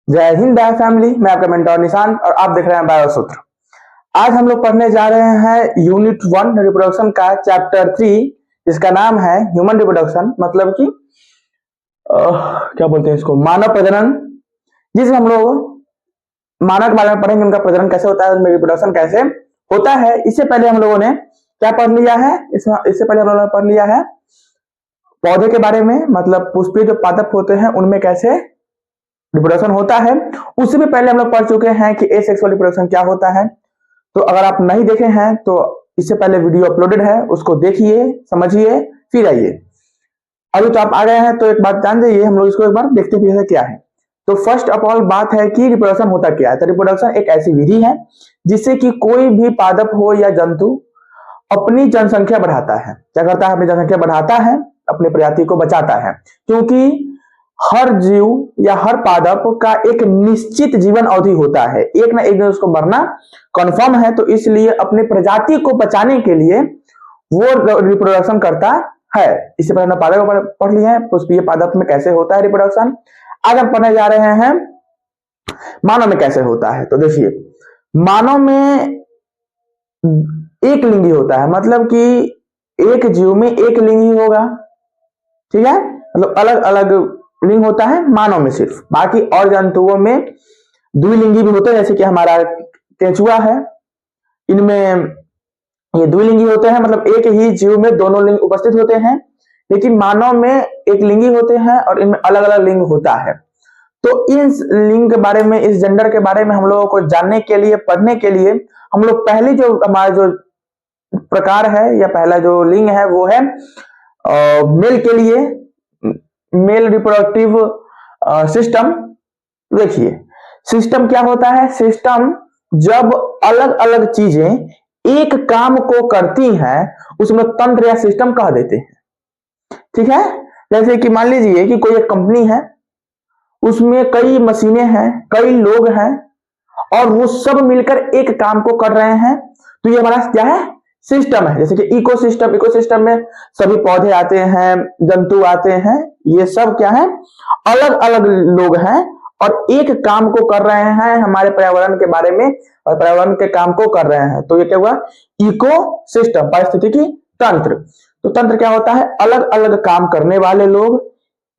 जय Hind bio family. मैं आपका मेंटर निशांत और आप देख रहे हैं बायो सूत्र। आज हम लोग पढ़ने जा रहे हैं यूनिट 1 रिप्रोडक्शन का चैप्टर 3, जिसका नाम है ह्यूमन रिप्रोडक्शन, मतलब कि क्या बोलते हैं इसको, मानव प्रजनन। जिसमें हम लोग मानव के बारे में पढ़ेंगे, उनका प्रजनन कैसे होता है, उनमें रिप्रोडक्शन कैसे होता है। इससे पहले हम लोगों ने क्या पढ़ लिया है, इससे पहले हम लोगों ने पढ़ लिया है पौधे के बारे में, मतलब पुष्पीय जो पादप होते हैं उनमें कैसे रिप्रोडक्शन होता है। उससे भी पहले हम लोग पढ़ चुके हैं कि एसेक्सुअल रिप्रोडक्शन क्या होता है। तो अगर आप नहीं देखे हैं तो इससे पहले वीडियो अपलोडेड है, उसको देखिए, समझिए, फिर आइए। अभी तो आप आ गए हैं तो एक बात जान जाइए, हम लोग इसको एक बार देखते भी क्या है। तो फर्स्ट ऑफ ऑल बात है कि रिप्रोडक्शन होता क्या है। तो रिप्रोडक्शन एक ऐसी विधि है जिससे कि कोई भी पादप हो या जंतु अपनी जनसंख्या बढ़ाता है। क्या करता है? अपनी जनसंख्या बढ़ाता है, अपनी प्रजाति को बचाता है। क्योंकि हर जीव या हर पादप का एक निश्चित जीवन अवधि होता है, एक ना एक दिन उसको मरना कन्फर्म है। तो इसलिए अपने प्रजाति को बचाने के लिए वो रिप्रोडक्शन करता है। इससे पहले हमने पादप पढ़ लिया है, पुष्पीय पादप में कैसे होता है रिप्रोडक्शन। आज हम पढ़ने जा रहे हैं मानव में कैसे होता है। तो देखिए, मानव में एक लिंगी होता है, मतलब कि एक जीव में एक लिंगी होगा, ठीक है। मतलब अलग अलग लिंग होता है मानव में सिर्फ। बाकी और जंतुओं में द्विलिंगी भी होते हैं, जैसे कि हमारा केंचुआ है, इनमें ये द्विलिंगी होते हैं, मतलब एक ही जीव में दोनों लिंग उपस्थित होते हैं। लेकिन मानव में एक लिंगी होते हैं और इनमें अलग अलग लिंग होता है। तो इस लिंग के बारे में, इस जेंडर के बारे में हम लोगों को जानने के लिए, पढ़ने के लिए, हम लोग पहले जो हमारा जो प्रकार है या पहला जो लिंग है वो है मेल के लिए मेल रिप्रोडक्टिव सिस्टम। देखिए, सिस्टम क्या होता है। सिस्टम जब अलग अलग चीजें एक काम को करती हैं, उसमें तंत्र या सिस्टम कह देते हैं, ठीक है। जैसे कि मान लीजिए कि कोई एक कंपनी है, उसमें कई मशीनें हैं, कई लोग हैं और वो सब मिलकर एक काम को कर रहे हैं। तो ये हमारा क्या है? सिस्टम है। जैसे कि इकोसिस्टम, इकोसिस्टम में सभी पौधे आते हैं, जंतु आते हैं, ये सब क्या है? अलग अलग लोग हैं और एक काम को कर रहे हैं हमारे पर्यावरण के बारे में, और पर्यावरण के काम को कर रहे हैं। तो ये क्या हुआ? इकोसिस्टम, पारिस्थितिकी तंत्र। तो तंत्र क्या होता है? अलग अलग काम करने वाले लोग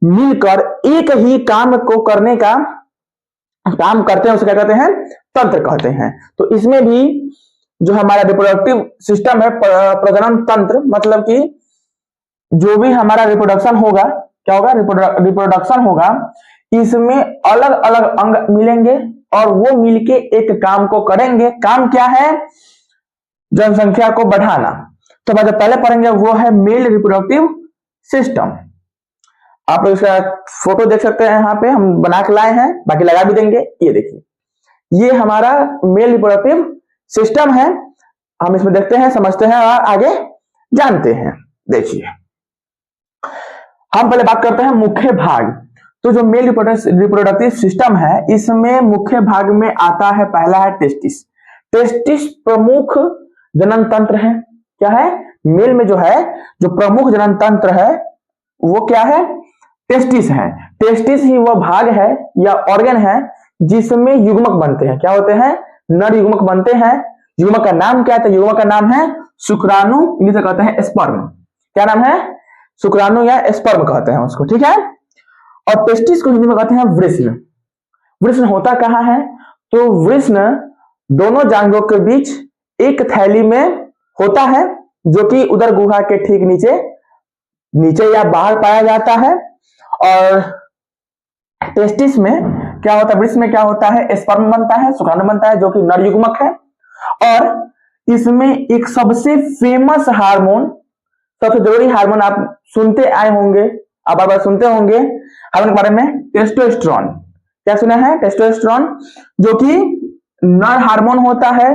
मिलकर एक ही काम को करने का काम करते हैं, उसे क्या कहते हैं? तंत्र कहते हैं। तो इसमें भी जो हमारा रिप्रोडक्टिव सिस्टम है, प्रजनन तंत्र, मतलब कि जो भी हमारा रिप्रोडक्शन होगा, क्या होगा? रिप्रोडक्शन होगा, इसमें अलग अलग अंग मिलेंगे और वो मिलके एक काम को करेंगे। काम क्या है? जनसंख्या को बढ़ाना। तो हम जो पहले पढ़ेंगे वो है मेल रिप्रोडक्टिव सिस्टम। आप लोग इसका फोटो देख सकते हैं, यहाँ पे हम बना के लाए हैं, बाकी लगा भी देंगे। ये देखिए, ये हमारा मेल रिप्रोडक्टिव सिस्टम है। हम इसमें देखते हैं, समझते हैं और आगे जानते हैं। देखिए, हम पहले बात करते हैं मुख्य भाग। तो जो मेल रिप्रोडक्टिव सिस्टम है, इसमें मुख्य भाग में आता है, पहला है टेस्टिस। टेस्टिस प्रमुख जनन तंत्र है। क्या है? मेल में जो है, जो प्रमुख जनन तंत्र है वो क्या है? टेस्टिस है। टेस्टिस ही वह भाग है या ऑर्गन है जिसमें युग्मक बनते हैं। क्या होते हैं? नर युग्मक बनते हैं। युग्मक का नाम क्या है? युग्मक का नाम है शुक्राणु, इंग्लिश में कहते हैं स्पर्म। क्या नाम है? शुक्राणु या स्पर्म कहते हैं उसको, ठीक है। और टेस्टिस को हिंदी में कहते हैं वृषण। वृषण होता कहाँ है? तो वृषण दोनों जांघों के बीच एक थैली में होता है, जो कि उदर गुहा के ठीक नीचे नीचे या बाहर पाया जाता है। और टेस्टिस में क्या होता है? वृषण में क्या होता है? स्पर्म बनता है, शुक्राणु बनता है, जो कि नर युग्मक है। और इसमें एक सबसे फेमस हार्मोन, सबसे जरूरी हार्मोन आप सुनते आए होंगे, आप बार बार सुनते होंगे हार्मोन के बारे में, टेस्टोस्टेरोन। क्या सुना है? टेस्टोस्टेरोन, जो कि नर हार्मोन होता है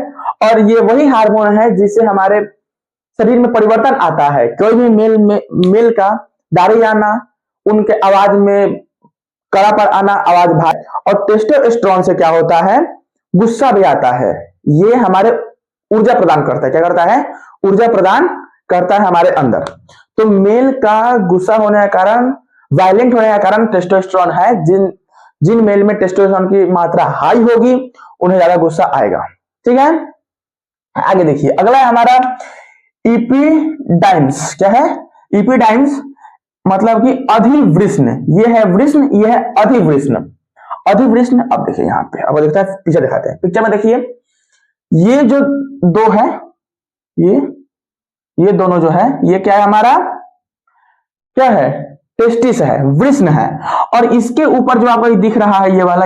और ये वही हार्मोन है जिससे हमारे शरीर में परिवर्तन आता है। कोई भी मेल का दाढ़ी आना, उनके आवाज में कड़ापन आना, आवाज भारी। और टेस्टोस्टेरोन से क्या होता है? गुस्सा भी आता है। ये हमारे ऊर्जा प्रदान करता है। क्या करता है? ऊर्जा प्रदान करता है हमारे अंदर। तो मेल का गुस्सा होने का कारण, वायलेंट होने का कारण टेस्टोस्टेरोन है, जिन मेल में टेस्टोस्टेरोन की मात्रा हाई होगी उन्हें ज्यादा गुस्सा आएगा। ठीक है, आगे देखिए, अगला है हमारा इपिडाइम्स। क्या है? इपिडाइम्स मतलब कि अधिवृष्ण। ये है वृष्ण, ये है अधिवृष्ण। अधिवृष्ण, अब देखिए यहाँ पे, अब देखते हैं, पिक्चर दिखाते हैं। पिक्चर में देखिए, ये जो दो है, ये दोनों जो है, ये क्या है हमारा, क्या है? टेस्टिस है, वृष्ण है। और इसके ऊपर जो आपको दिख रहा है ये वाला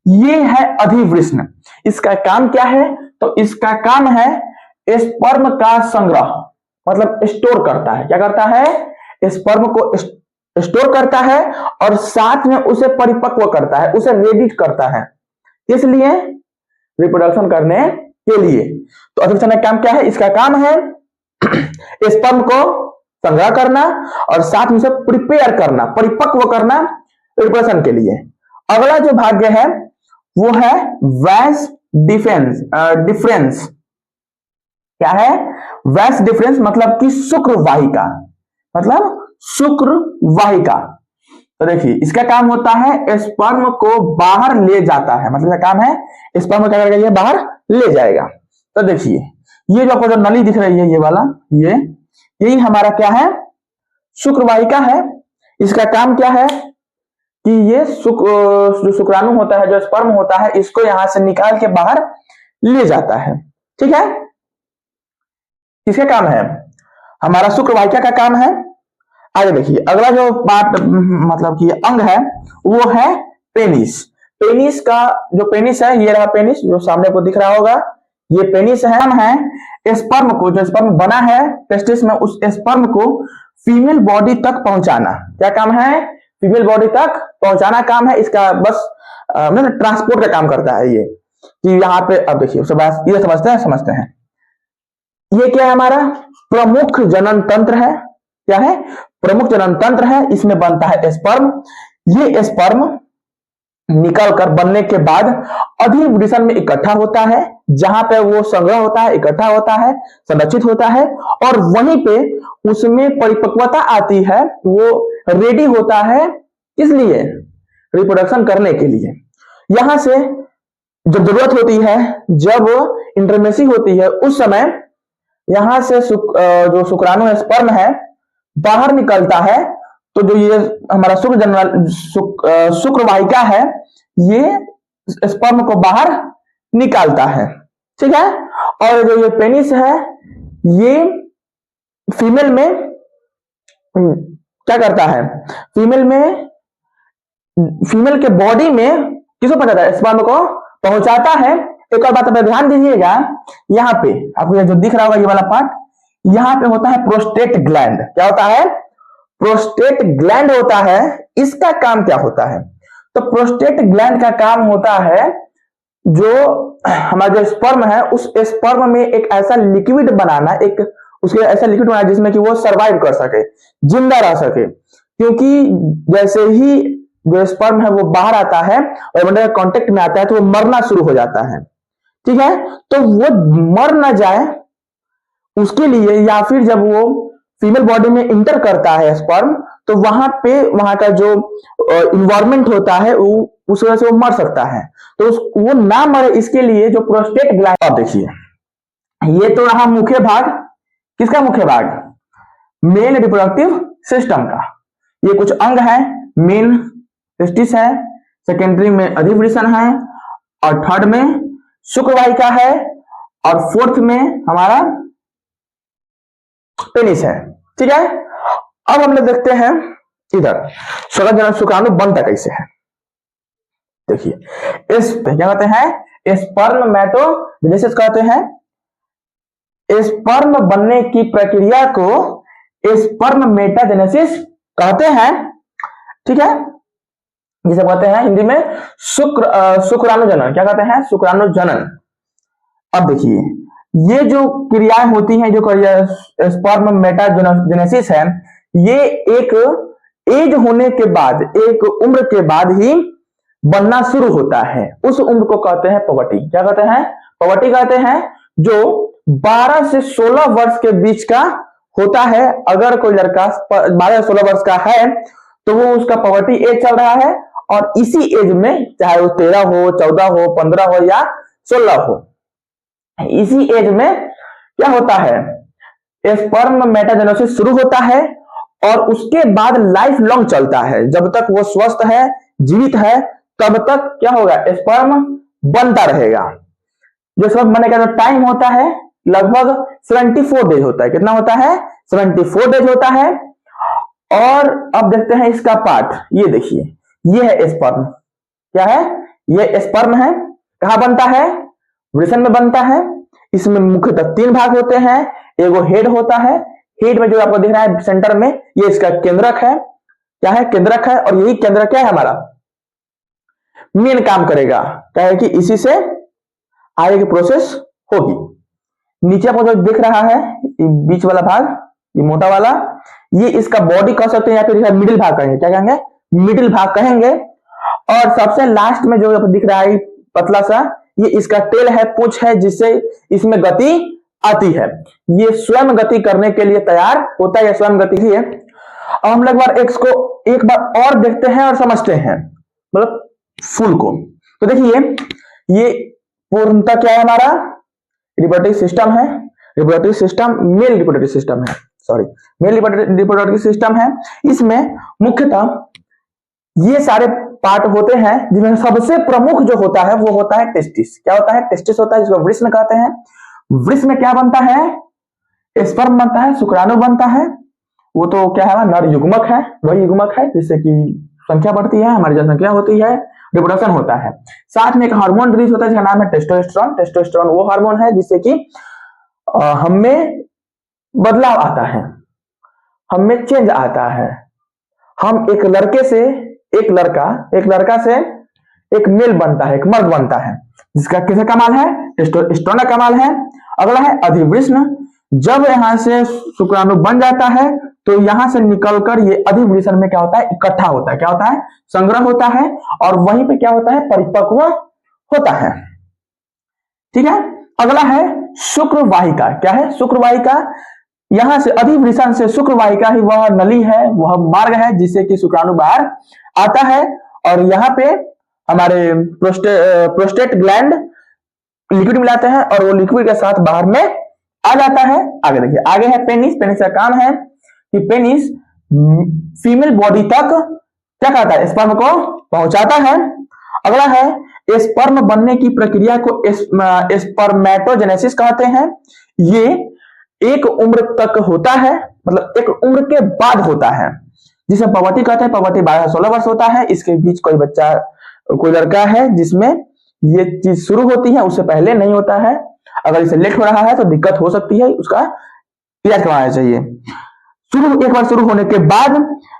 ये है अधिवृष्ण। इसका काम क्या है? तो इसका काम है स्पर्म का संग्रह, मतलब स्टोर करता है। क्या करता है? स्पर्म को स्टोर करता है और साथ में उसे परिपक्व करता है, उसे रेडी करता है, इसलिए रिप्रोडक्शन करने के लिए। तो अधिवृष्ण का काम क्या है? इसका काम है स्पर्म को संग्रह करना और साथ में उसे प्रिपेयर करना, परिपक्व करना रिप्रोडक्शन के लिए। अगला जो भाग्य है वो है वैस डिफरेंस। क्या है? वैस डिफरेंस मतलब कि शुक्र वाहिका, मतलब शुक्र वाहिका। तो देखिए, इसका काम होता है स्पर्म को बाहर ले जाता है, मतलब इसका काम है स्पर्म को क्या करेगा? ये बाहर ले जाएगा। तो देखिए, ये जो आपको जो नली दिख रही है, ये वाला, यही हमारा क्या है? शुक्र वाहिका है। इसका काम क्या है कि ये जो शुक्राणु होता है, जो स्पर्म होता है, इसको यहां से निकाल के बाहर ले जाता है। ठीक है, किसका काम है? हमारा शुक्र वाहिका का काम है। आगे देखिए, अगला जो पार्ट मतलब कि अंग है वो है पेनिस। पेनिस का जो पेनिस है, ये रहा पेनिस जो सामने को दिख रहा होगा, ये पेनिस है। हम है स्पर्म को, जो स्पर्म बना है टेस्टिस में, उस स्पर्म को फीमेल बॉडी तक पहुंचाना। क्या काम है? फीमेल बॉडी तक पहुंचाना काम है इसका। बस ट्रांसपोर्ट का काम करता है ये, कि यहाँ पे, अब देखिए ये समझते हैं ये क्या है? हमारा प्रमुख जनन तंत्र है। क्या है? प्रमुख जनन तंत्र है। इसमें बनता है स्पर्म। ये स्पर्म निकल कर बनने के बाद अधिवृषण में इकट्ठा होता है, जहां पे वो संग्रह होता है, इकट्ठा होता है, संरक्षित होता है, और वहीं पे उसमें परिपक्वता आती है, वो रेडी होता है, इसलिए रिप्रोडक्शन करने के लिए। यहां से जब जरूरत होती है, जब इंटरमेसी होती है, उस समय यहां से जो शुक्राणु है, स्पर्म है, बाहर निकलता है। तो जो ये हमारा शुक्र वाहिका है, ये स्पर्म को बाहर निकालता है। ठीक है, और जो ये पेनिस है, ये फीमेल में क्या करता है? फीमेल के बॉडी में किसको पहुंचाता है? स्पर्म को पहुंचाता है। एक और बात पे ध्यान दीजिएगा, यहाँ पे आपको ये जो दिख रहा होगा, ये वाला पार्ट, यहाँ पे होता है प्रोस्टेट ग्लैंड। क्या होता है? प्रोस्टेट ग्लैंड होता है। इसका काम क्या होता है? तो प्रोस्टेट ग्लैंड का काम होता है, जो हमारा जो स्पर्म है, उस स्पर्म में एक ऐसा लिक्विड बनाना, ऐसा लिक्विड बनाना जिसमें कि वो सरवाइव कर सके, जिंदा रह सके। क्योंकि जैसे ही जो स्पर्म है वो बाहर आता है और कांटेक्ट में आता है, तो वो मरना शुरू हो जाता है। ठीक है, तो वो मर ना जाए उसके लिए, या फिर जब वो फीमेल बॉडी में इंटर करता है स्पर्म, तो वहां का जो इन्वायरमेंट होता है, उस वजह से वो मर सकता है। तो वो ना मरे, इसके लिए जो प्रोस्टेट ग्लैंड, आप देखिए, ये तो रहा मुख्य भाग। किसका मुख्य भाग? मेल रिप्रोडक्टिव सिस्टम का। ये कुछ अंग है। मेन टेस्टिस है, सेकेंडरी में अधिवृषण है, और थर्ड में शुक्र वाहिका है, और फोर्थ में हमारा पेनिस है। ठीक है, अब हम लोग देखते हैं इधर शुक्राणु बनता कैसे है। देखिए, क्या कहते हैं? स्पर्मेटोजेनेसिस कहते हैं। स्पर्म बनने की प्रक्रिया को स्पर्मेटाजेनेसिस कहते हैं। ठीक है, जिसे कहते हैं हिंदी में शुक्राणु जनन। क्या कहते हैं? शुक्राणु जनन। अब देखिए, ये जो क्रियाएं होती हैं, जो स्पर्मेटाजेनेसिस है, ये एक एज होने के बाद, एक उम्र के बाद ही बनना शुरू होता है। उस उम्र को कहते हैं पवर्टी। क्या कहते हैं? पवर्टी कहते हैं, जो 12 से 16 वर्ष के बीच का होता है। अगर कोई लड़का 12 से 16 वर्ष का है, तो वो उसका पवर्टी एज चल रहा है। और इसी एज में, चाहे वो 13 हो, 14 हो, 15 हो या 16 हो, इसी एज में क्या होता है, स्पर्म मेटाजेनेसिस शुरू होता है और उसके बाद लाइफ लॉन्ग चलता है। जब तक वो स्वस्थ है, जीवित है, तब तक क्या होगा, स्पर्म बनता रहेगा। जो स्पर्म बनने का जो टाइम होता है लगभग 74 डेज होता है। कितना होता है, 74 डेज होता है। और अब देखते हैं इसका पार्ट, ये देखिए, ये है स्पर्म। क्या है, ये स्पर्म है। कहां बनता है, वृषण में बनता है। इसमें मुख्यतः 3 भाग होते हैं। एगो हेड होता है, हेड में जो आपको दिख रहा है सेंटर में, ये इसका केंद्रक है। क्या है, केंद्रक है। और यही केंद्रक क्या है, हमारा मेन काम करेगा। क्या है कि इसी से आगे की प्रोसेस होगी। नीचे आपको जो दिख रहा है बीच वाला भाग, ये मोटा वाला, ये इसका बॉडी कह सकते हैं या फिर मिडिल भाग कहेंगे। क्या कहेंगे, मिडिल भाग कहेंगे। और सबसे लास्ट में जो दिख रहा है पतला सा, ये इसका टेल है, पूंछ है, जिससे इसमें गति आती है। ये स्वयं गति करने के लिए तैयार होता है, या स्वयं गति ही है। अब हम लोग इसको एक बार और देखते हैं और समझते हैं, मतलब फुल को। तो देखिए, ये पूर्णतः क्या है, हमारा रिप्रोडक्टिव सिस्टम है। Reproductive system male reproductive system है, सॉरी, मेल रिप्रोडक्टिव सिस्टम है। इसमें मुख्यतः ये सारे पार्ट होते हैं, जिनमें सबसे प्रमुख जो होता है वो होता है टेस्टिस। क्या होता है, टेस्टिस होता है, जिसको वृषण कहते हैं। वृषण में क्या बनता है, स्पर्म बनता है, शुक्राणु बनता है। वो तो क्या है, नर युग्मक है, वही युग्मक है जिससे कि संख्या बढ़ती है, हमारी जनसंख्या होती है, रिप्रोडक्शन होता है। साथ में एक हार्मोन रिलीज होता है जिसका नाम है टेस्टोस्टेरोन। टेस्टोस्टेरोन वो हार्मोन है जिससे कि हमें बदलाव आता है, हमें चेंज आता है। हम एक लड़के से एक लड़का से एक मेल बनता है, एक मर्द बनता है, जिसका किसका कमाल है, टेस्टोस्टेरोन का कमाल है। अगला है अधिवृषण। जब यहां से शुक्राणु बन जाता है तो यहां से निकलकर ये अधिवृषण में क्या होता है, इकट्ठा होता है। क्या होता है, संग्रह होता है, और वहीं पे क्या होता है, परिपक्व होता है। ठीक है। अगला है शुक्रवाहिका। क्या है, शुक्रवाहिका। यहां से अधिवृषण से शुक्रवाहिका ही वह नली है, वह मार्ग है जिससे कि शुक्राणु बाहर आता है। और यहाँ पे हमारे प्रोस्टेट ग्लैंड लिक्विड मिलाते हैं और वो लिक्विड के साथ बाहर में आ जाता है। आगे देखिए, आगे है पेनिस। पेनिस का काम है कि पेनिस फीमेल बॉडी तक क्या करता है, स्पर्म को पहुंचाता है। अगला है स्पर्म बनने की प्रक्रिया को स्पर्मेटोजेनेसिस कहते हैं। ये एक उम्र तक होता है, मतलब एक उम्र के बाद होता है, जिसे पवर्टी कहते हैं। पवर्टी 12 से 16 वर्ष होता है। इसके बीच कोई बच्चा, कोई लड़का है जिसमें ये चीज शुरू होती है, उससे पहले नहीं होता है। अगर इसे लेट हो रहा है तो दिक्कत हो सकती है, उसका इलाज करवाना चाहिए। एक बार शुरू होने के बाद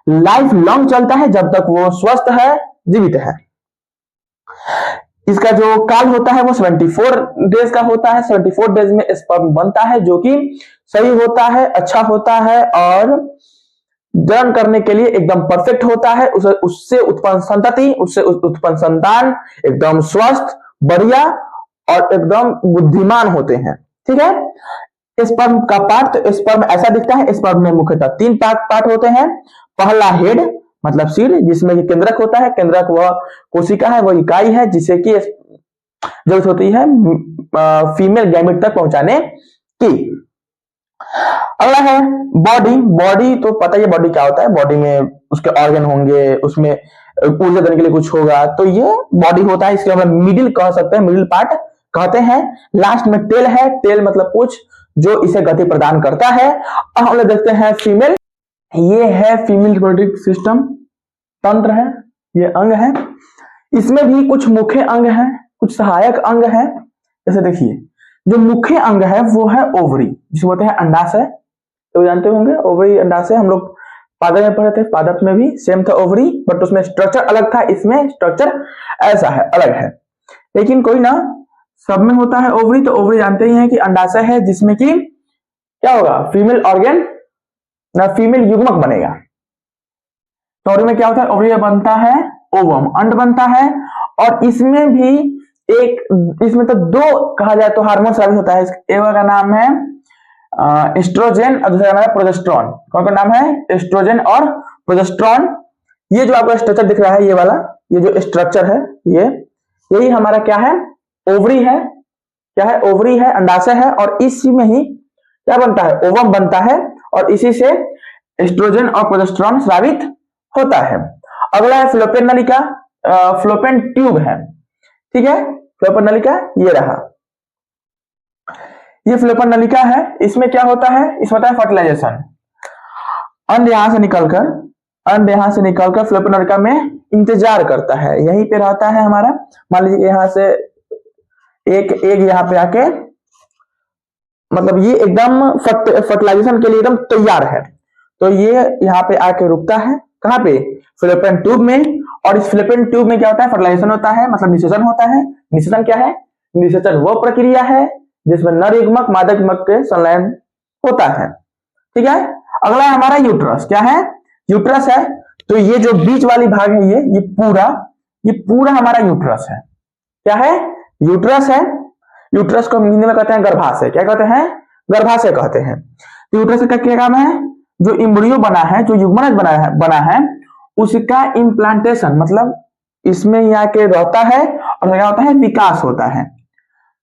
लाइफ लॉन्ग चलता है, जब तक वो स्वस्थ है, जीवित है। इसका जो काल होता है वो 74 डेज का होता है। 74 डेज में स्पर्म बनता है, जो कि सही होता है, अच्छा होता है और जनन करने के लिए एकदम परफेक्ट होता है। उससे उत्पन्न संतति, उससे उत्पन्न संतान एकदम स्वस्थ, बढ़िया और एकदम बुद्धिमान होते हैं। ठीक है। स्पर्म का पार्ट, स्पर्म ऐसा दिखता है। स्पर्म में मुख्यतः 3 पार्ट होते हैं। पहला हेड, मतलब सिर, जिसमें कि केंद्रक होता है। केंद्रक वह कोशिका है, वह इकाई है जिससे कि जरूरत होती है फीमेल गैमेट तक पहुंचाने की। अगला है बॉडी। बॉडी तो पता ही है बॉडी क्या होता है। बॉडी में उसके ऑर्गन होंगे, उसमें ऊर्जा देने के लिए कुछ होगा, तो ये बॉडी होता है। इसके हम मिडिल कह सकते हैं, मिडिल पार्ट कहते हैं। लास्ट में टेल है। टेल मतलब पूंछ, जो इसे गति प्रदान करता है। अब हम लोग देखते हैं फीमेल। ये है फीमेल रिप्रोडक्टिव सिस्टम, तंत्र है, ये अंग है। इसमें भी कुछ मुख्य अंग हैं, कुछ सहायक अंग हैं। जैसे देखिए, जो मुख्य अंग है वो है ओवरी, जिसे बोलते हैं अंडाशय। तो जानते होंगे ओवरी अंडाशय, हम लोग पादप में पढ़े थे। पादप में भी सेम था ओवरी, बट उसमें स्ट्रक्चर अलग था, इसमें स्ट्रक्चर ऐसा है, अलग है। लेकिन कोई ना, सब में होता है ओवरी। तो ओवरी जानते ही हैं कि अंडाशय है, जिसमें कि क्या होगा, फीमेल ऑर्गन ना फीमेल युग्मक बनेगा। तो ओवरी में क्या होता है, ओवरी में बनता है ओवम, अंड बनता है। और इसमें भी इसमें तो 2 कहा जाए तो हार्मोन स्रावित होता है। एक का नाम है एस्ट्रोजन और दूसरा नाम है प्रोजेस्टेरॉन। कौन का नाम है, एस्ट्रोजन और प्रोजेस्टेरॉन। ये जो आपका स्ट्रक्चर दिख रहा है, ये वाला, ये जो स्ट्रक्चर है ये, यही हमारा क्या है, ओवरी है। क्या है, ओवरी है, अंडाशय है, और इसी में ही क्या बनता है, ओवम बनता है, और इसी से एस्ट्रोजन और प्रोजेस्टेरॉन स्रावित होता है। अगला है फ्लोपेन नलिका, फ्लोपेन ट्यूब है, ठीक है। फ्लोपेन नलिका ये रहा, ये फ्लोपेन नलिका है। इसमें क्या होता है, इसमें होता है फर्टिलाइजेशन। अंड यहां से निकलकर फ्लोपेन नलिका में इंतजार करता है, यहीं पे रहता है हमारा। मान लीजिए यहां से एक एग यहाँ पे आके, मतलब ये एकदम फर्टिलाइजेशन के लिए एकदम तैयार है, तो ये यहाँ पे आके रुकता है, कहाँ पे, फ्लोपेन ट्यूब में। और इस फ्लोपेन ट्यूब में क्या होता है, फर्टिलाइजेशन होता है, मतलब निषेचन होता है। निषेचन क्या है, निषेचन वो प्रक्रिया है जिसमें नर युग्मक मादा युग्मक के संलयन होता है, ठीक है। अगला है हमारा यूट्रस, क्या है, यूट्रस है। तो ये जो बीच वाली भाग है, ये पूरा हमारा यूट्रस है। क्या है, यूट्रस है। यूट्रस को हिंदी में कहते हैं गर्भाशय। क्या कहते हैं, गर्भाशय कहते हैं। तो यूट्रस का क्या काम है, जो इम्ब्रियो बना है, जो युग्मनज बना है उसका इम्प्लांटेशन, मतलब इसमें ही आके रहता है और क्या होता है, विकास होता है।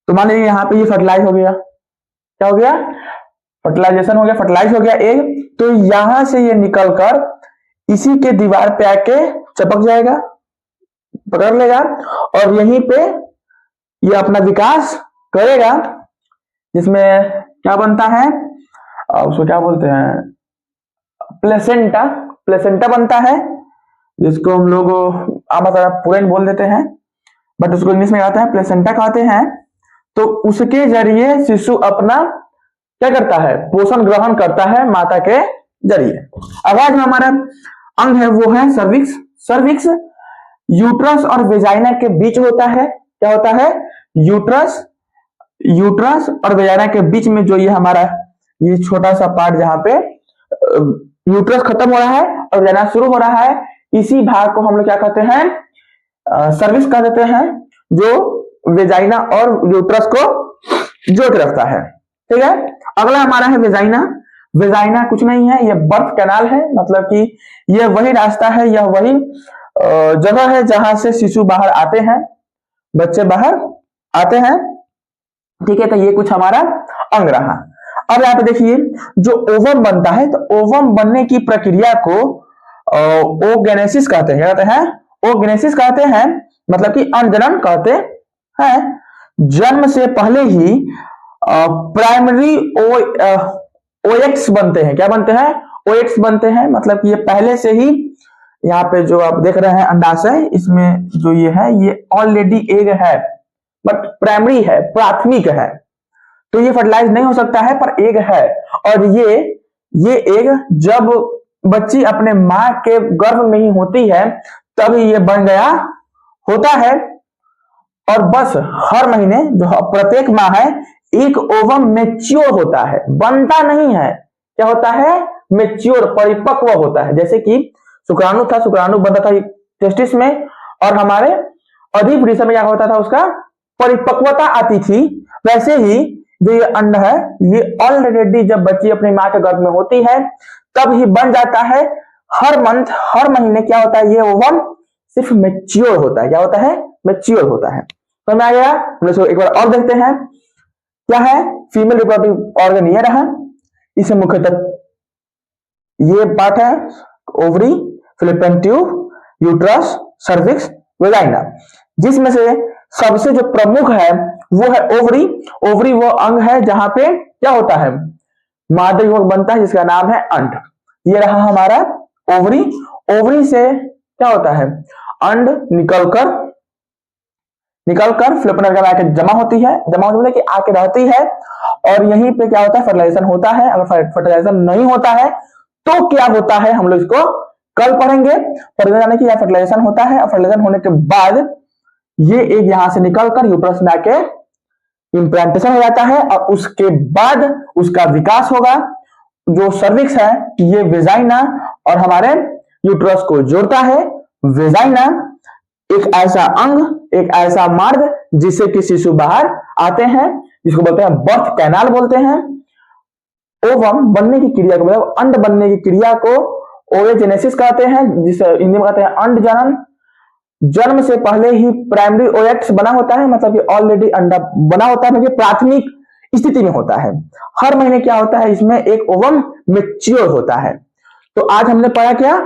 तो मान लीजिए यहाँ पे ये फर्टिलाइज हो गया, क्या हो गया, फर्टिलाइजेशन हो गया, फर्टिलाइज हो गया एग। तो यहां से ये निकलकर इसी के दीवार पे आके चिपक जाएगा, पकड़ लेगा, और यहीं पे ये अपना विकास करेगा, जिसमें क्या बनता है, उसको क्या बोलते हैं, प्लेसेंटा। प्लेसेंटा बनता है, जिसको हम लोग आमतौर पर पुरेन बोल देते हैं, बट उसको इंग्लिश में कहते हैं प्लेसेंटा कहते हैं। तो उसके जरिए शिशु अपना क्या करता है, पोषण ग्रहण करता है माता के जरिए। आवाज में हमारा अंग है वो है सर्विक्स। सर्विक्स यूट्रस और वेजाइना के बीच होता है। क्या होता है, यूट्रस और वेजाइना के बीच में जो ये हमारा ये छोटा सा पार्ट जहां पे यूट्रस खत्म हो रहा है और वेजाइना शुरू हो रहा है, इसी भाग को हम लोग क्या कहते हैं, सर्विक्स कह देते हैं, जो वेजाइना और यूट्रस को जोड़ के रखता है, ठीक है। अगला हमारा है वेजाइना। वेजाइना कुछ नहीं है, यह बर्थ कैनाल है, मतलब कि यह वही रास्ता है, यह वही जगह है जहां से शिशु बाहर आते हैं, बच्चे बाहर आते हैं, ठीक है। तो ये कुछ हमारा अंग रहा। अब यहाँ पे देखिए जो ओवम बनता है, तो ओवम बनने की प्रक्रिया को ओगेनेसिस कहते हैं। क्या कहते हैं, ओगेनेसिस कहते हैं, मतलब कि अनजनन कहते हैं। जन्म से पहले ही प्राइमरी ओएक्स बनते हैं। क्या बनते हैं, ओएक्स बनते हैं, मतलब कि ये पहले से ही, यहाँ पे जो आप देख रहे हैं अंडाशय, इसमें जो ये है ये ऑलरेडी एग है, बट प्राइमरी है, प्राथमिक है, तो ये फर्टिलाइज नहीं हो सकता है, पर एग है। और ये एग जब बच्ची अपने माँ के गर्भ में ही होती है तब ये बन गया होता है। और बस हर महीने जो प्रत्येक माह है एक ओवम मेच्योर होता है, बनता नहीं है, क्या होता है, मेच्योर, परिपक्व होता है। जैसे कि शुक्राणु था, शुक्राणु बनता था टेस्टिस में, और हमारे अधिवृषण में क्या होता था, उसका परिपक्वता आती थी। वैसे ही जो ये अंड है, ये ऑलरेडी जब बच्ची अपनी माँ के गर्भ में होती है तब ही बन जाता है। हर मंथ, हर महीने क्या होता है, ये ओवम सिर्फ मेच्योर होता है। क्या होता है, मेच्योर होता है। समझ में आ गया। हम लोग एक बार और देखते हैं क्या है, फीमेल रिप्रोडक्टिव ऑर्गन ये रहा। इसे मुख्यतः ये पार्ट है, ovary, fallopian tube, uterus, cervix, vagina, जिसमें से सबसे जो प्रमुख है वो है ओवरी। ओवरी वो अंग है जहां पे क्या होता है, मादा युग्मक बनता है, जिसका नाम है अंड। ये रहा हमारा ओवरी। ओवरी से क्या होता है, अंड निकलकर फ्लोपियन में आके जमा होती है, जमा होती है कि आके रहती है, और यहीं पे क्या होता है, फर्टिलाइजेशन होता है। अगर फर्टिलाइजेशन नहीं होता है तो क्या होता है, हम लोग इसको कल पढ़ेंगे। फर्टिलाइजेशन होता है, और फर्टिलाइजेशन होने के बाद ये एक यहां से निकलकर यूट्रस में आके इम्प्लांटेशन हो जाता है, और उसके बाद उसका विकास होगा। जो सर्विक्स है ये वेजाइना और हमारे यूट्रस को जोड़ता है। वेजाइना एक ऐसा अंग, एक ऐसा मार्ग जिससे कि शिशु बाहर आते हैं, जिसको बोलते हैं बर्थ कैनाल बोलते हैं। ओवम बनने की क्रिया को, मतलब अंड बनने की क्रिया को ओवेजेनेसिस कहते हैं, जिसे हिंदी में कहते हैं अंड जनन। जन्म से पहले ही प्राइमरी ओएक्स बना होता है, मतलब कि ऑलरेडी अंडा बना होता है, मतलब प्राथमिक स्थिति में होता है। हर महीने क्या होता है, इसमें एक ओवम मेच्योर होता है। तो आज हमने पढ़ा क्या,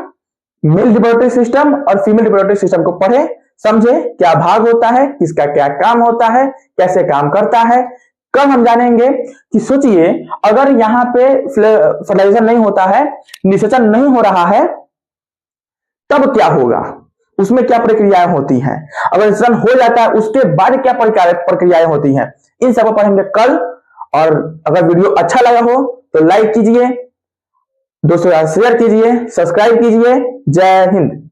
मेल रिप्रोडक्टिव सिस्टम और फीमेल रिप्रोडक्टिव सिस्टम को पढ़े, समझे क्या भाग होता है, किसका क्या काम होता है, कैसे काम करता है। कल हम जानेंगे कि सोचिए अगर यहाँ पे फर्टिलाइजेशन नहीं होता है, निषेचन नहीं हो रहा है, तब क्या होगा, उसमें क्या प्रक्रियाएं होती हैं, अगर निषेचन हो जाता है उसके बाद क्या प्रक्रियाएं होती हैं, इन सबको पढ़ेंगे कल। और अगर वीडियो अच्छा लगा हो तो लाइक कीजिए, दोस्तों शेयर कीजिए, सब्सक्राइब कीजिए। जय हिंद।